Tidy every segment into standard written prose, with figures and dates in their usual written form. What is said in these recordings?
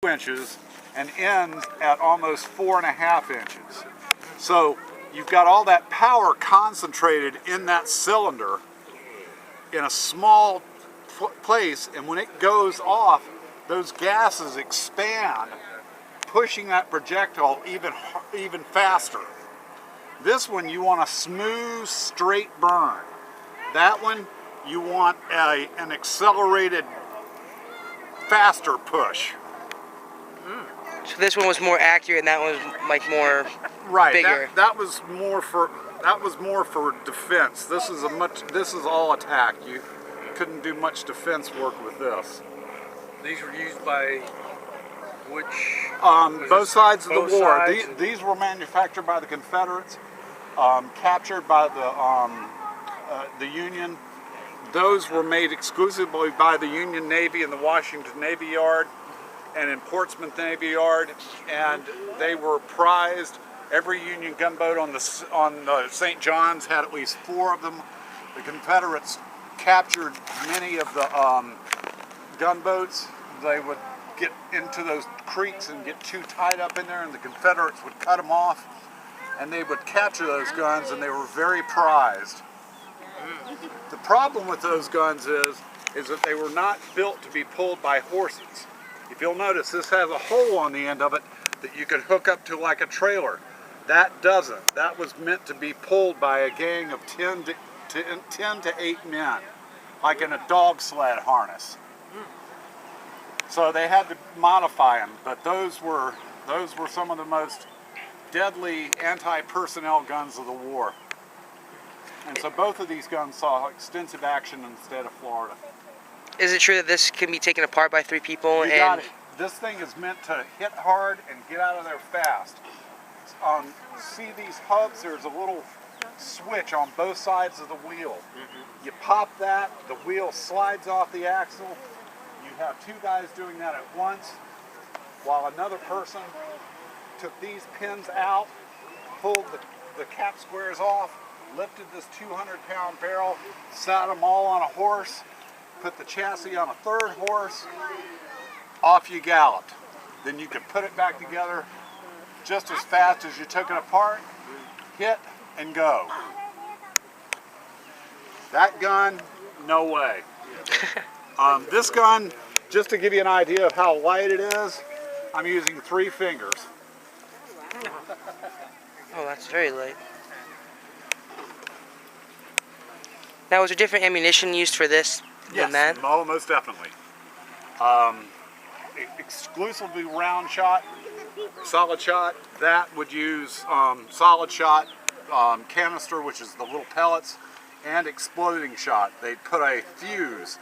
inches and ends at almost 4.5 inches. So you've got all that power concentrated in that cylinder in a small place, and when it goes off, those gases expand, pushing that projectile even faster. This one you want a smooth, straight burn. That one you want an accelerated, faster push. So this one was more accurate, and that one was like more bigger. That was more for defense. This is all attack. You couldn't do much defense work with this. These were used by which? Both sides of the war. Sides? These were manufactured by the Confederates, captured by the Union. Those were made exclusively by the Union Navy in the Washington Navy Yard and in Portsmouth Navy Yard, and they were prized. Every Union gunboat on the St. John's had at least 4 of them. The Confederates captured many of the gunboats. They would get into those creeks and get too tied up in there, and the Confederates would cut them off, and they would capture those guns, and they were very prized. The problem with those guns is that they were not built to be pulled by horses. If you'll notice, this has a hole on the end of it that you could hook up to like a trailer. That doesn't. That was meant to be pulled by a gang of 10 to 8 men, like in a dog sled harness. So they had to modify them, but those were some of the most deadly anti-personnel guns of the war. And so both of these guns saw extensive action in the state of Florida. Is it true that this can be taken apart by 3 people? You got it. This thing is meant to hit hard and get out of there fast. See these hubs? There's a little switch on both sides of the wheel. You pop that, the wheel slides off the axle. You have 2 guys doing that at once, while another person took these pins out, pulled the cap squares off, lifted this 200-pound barrel, sat them all on a horse, put the chassis on a 3rd horse, off you galloped. Then you could put it back together just as fast as you took it apart, hit, and go. That gun, no way. This gun, just to give you an idea of how light it is, I'm using 3 fingers. Oh, that's very light. Now, was there different ammunition used for this than that? Yes, most definitely. Exclusively round shot, solid shot. That would use solid shot, canister, which is the little pellets, and exploding shot. They'd put a fuse.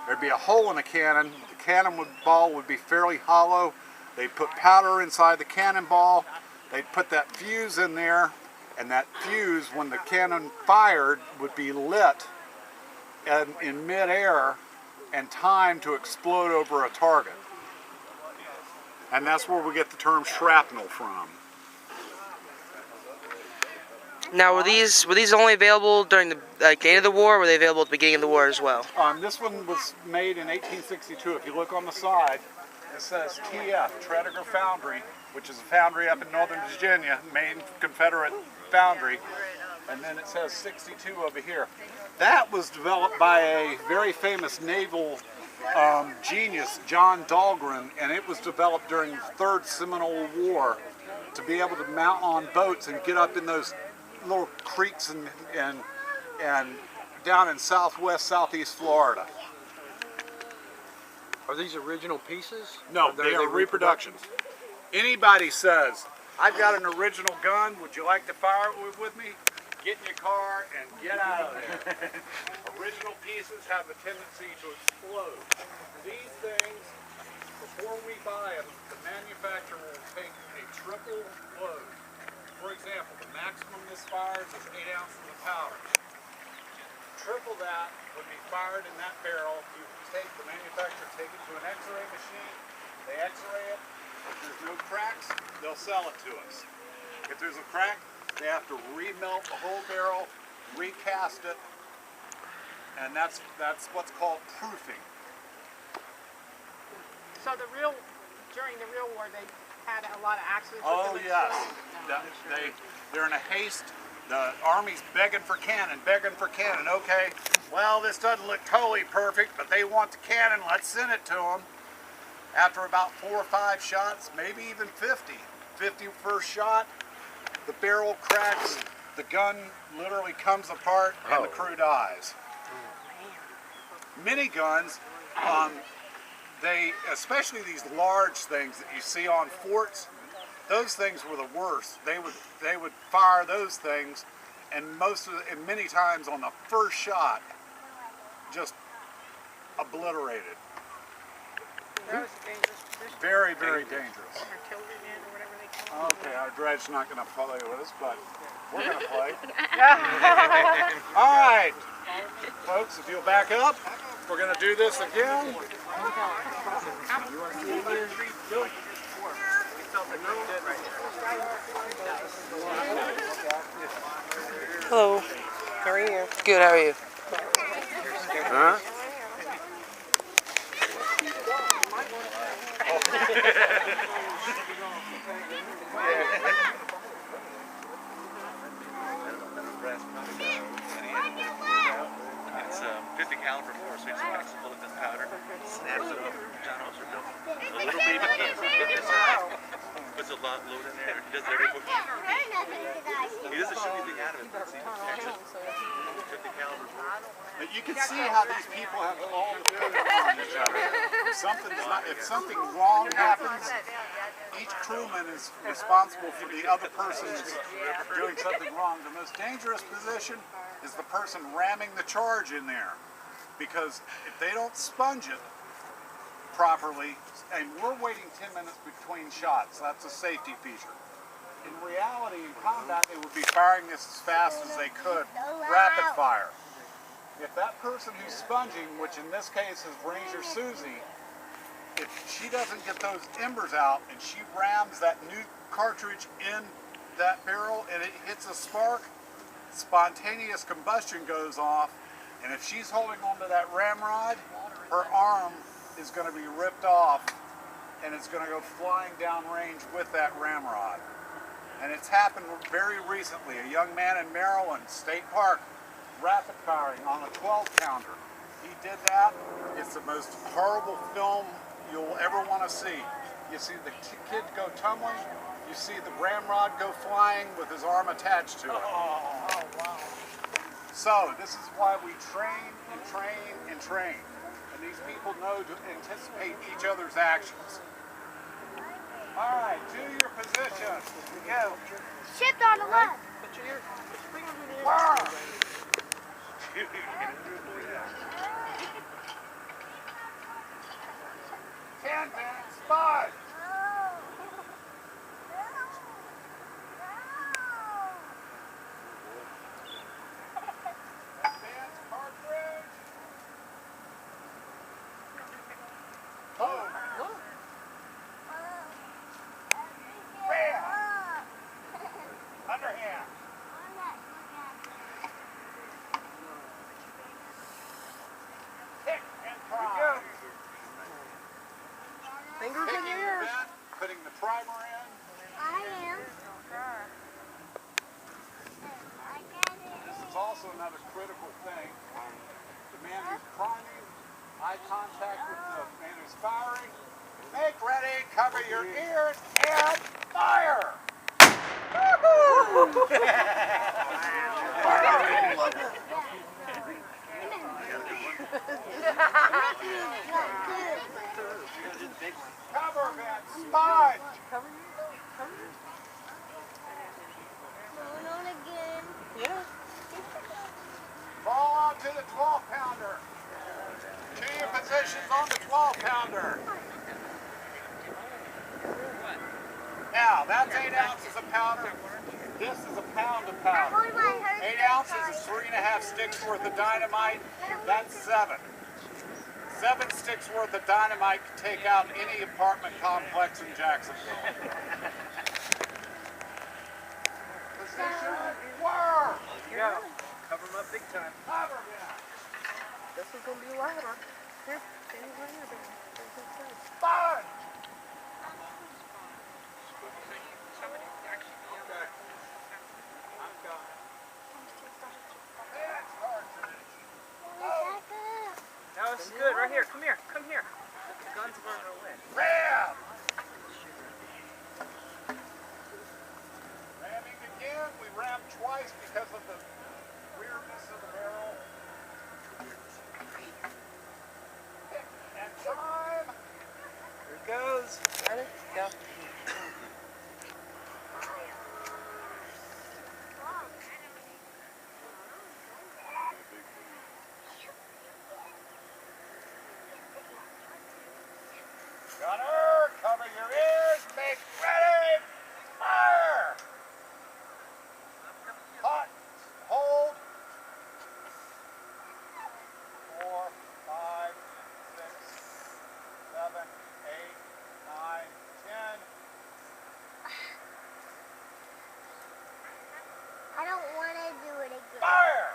There'd be a hole in the cannon. The cannonball would be fairly hollow. They'd put powder inside the cannonball. They'd put that fuse in there, and that fuse, when the cannon fired, would be lit and in mid-air and timed to explode over a target. And that's where we get the term shrapnel from. Now, were these only available during the end of the war, or were they available at the beginning of the war as well? This one was made in 1862. If you look on the side, it says TF, Tredegar Foundry, which is a foundry up in Northern Virginia, main Confederate foundry. And then it says 62 over here. That was developed by a very famous naval genius, John Dahlgren, and it was developed during the 3rd Seminole War to be able to mount on boats and get up in those little creeks and down in southeast Florida. Are these original pieces? No, they are reproductions. Anybody says, I've got an original gun, would you like to fire it with me? Get in your car and get out of there. Original pieces have a tendency to explode. These things, before we buy them, the manufacturer will take a triple load. For example, the maximum this fires is 8 ounces of powder. Triple that would be fired in that barrel. You take the manufacturer, take it to an X-ray machine. They X-ray it. If there's no cracks, they'll sell it to us. If there's a crack, they have to remelt the whole barrel, recast it, and that's what's called proofing. So the real during the real war they had a lot of accidents. Oh with them yes, exploding. they're in a haste. The army's begging for cannon, begging for cannon. Okay, well this doesn't look totally perfect, but they want the cannon. Let's send it to them. After about 4 or 5 shots, maybe even 50 first shot, the barrel cracks, the gun literally comes apart, and the crew dies. Miniguns, especially these large things that you see on forts, those things were the worst. They would fire those things, and many times on the first shot, just obliterated. That was a dangerous position. Very, very dangerous. Artilleryman or whatever they call it. Okay, our dredge's not going to play with us, but we're going to play. All right, folks, if you'll back up, we're going to do this again. Hello. How are you? Good. How are you? Huh? It's 50 caliber bore, so he just packs a bullet in powder, snaps it up. John Oster built a little baby can this size, puts a lot load in there. He does everything. He doesn't shoot anything out of it. But see, actually, 50 caliber bore. But you can see how these people have all depended on each other. If something wrong happens, each crewman is responsible for the other person doing something wrong. The most dangerous position is the person ramming the charge in there, because if they don't sponge it properly, and we're waiting 10 minutes between shots, that's a safety feature. In reality, in combat, they would be firing this as fast as they could, rapid fire. If that person who's sponging, which in this case is Ranger Susie, if she doesn't get those embers out and she rams that new cartridge in that barrel and it hits a spark, spontaneous combustion goes off, and if she's holding onto that ramrod, her arm is going to be ripped off and it's going to go flying downrange with that ramrod. And it's happened very recently. A young man in Maryland, State Park, rapid firing on a 12-pounder. He did that. It's the most horrible film you'll ever want to see. You see the kid go tumbling, you see the ramrod go flying with his arm attached to it. Oh, wow. So this is why we train and train and train. And these people know to anticipate each other's actions. All right, to your position. Go. Shift on the left. Put your ear, bring them to the Fire. Cannon, spot. Advance cartridge. Oh. Ram. Underhand. Kick and prime. fingers in your ears. Putting the primer in. I am. This is also another critical thing. The man who's priming, eye contact with the man who's firing. Make ready, cover your ears, and fire! Cover that sponge! Going on again. Yeah. Fall onto the 12-pounder. To your positions on the 12-pounder. Now, that's 8 ounces of powder. This is a pound of powder. 8 ounces is 3.5 sticks worth of dynamite. That's 7. 7 sticks worth of dynamite can take out any apartment complex in Jacksonville. Position, work! Yeah. Cover them up big time. Cover them. This is going to be louder. Here, stand right here, baby. Sponge! this is good. Right here. Come here. Come here. Guns further away. Ram! Ramming again. We rammed twice because of the weirdness of the barrel. And time. Here it goes. Ready? Go. Gunner, cover your ears. Make ready. Fire! Hot. Hold. 4, 5, 6, 7, 8, 9, 10. I don't want to do it again. Fire!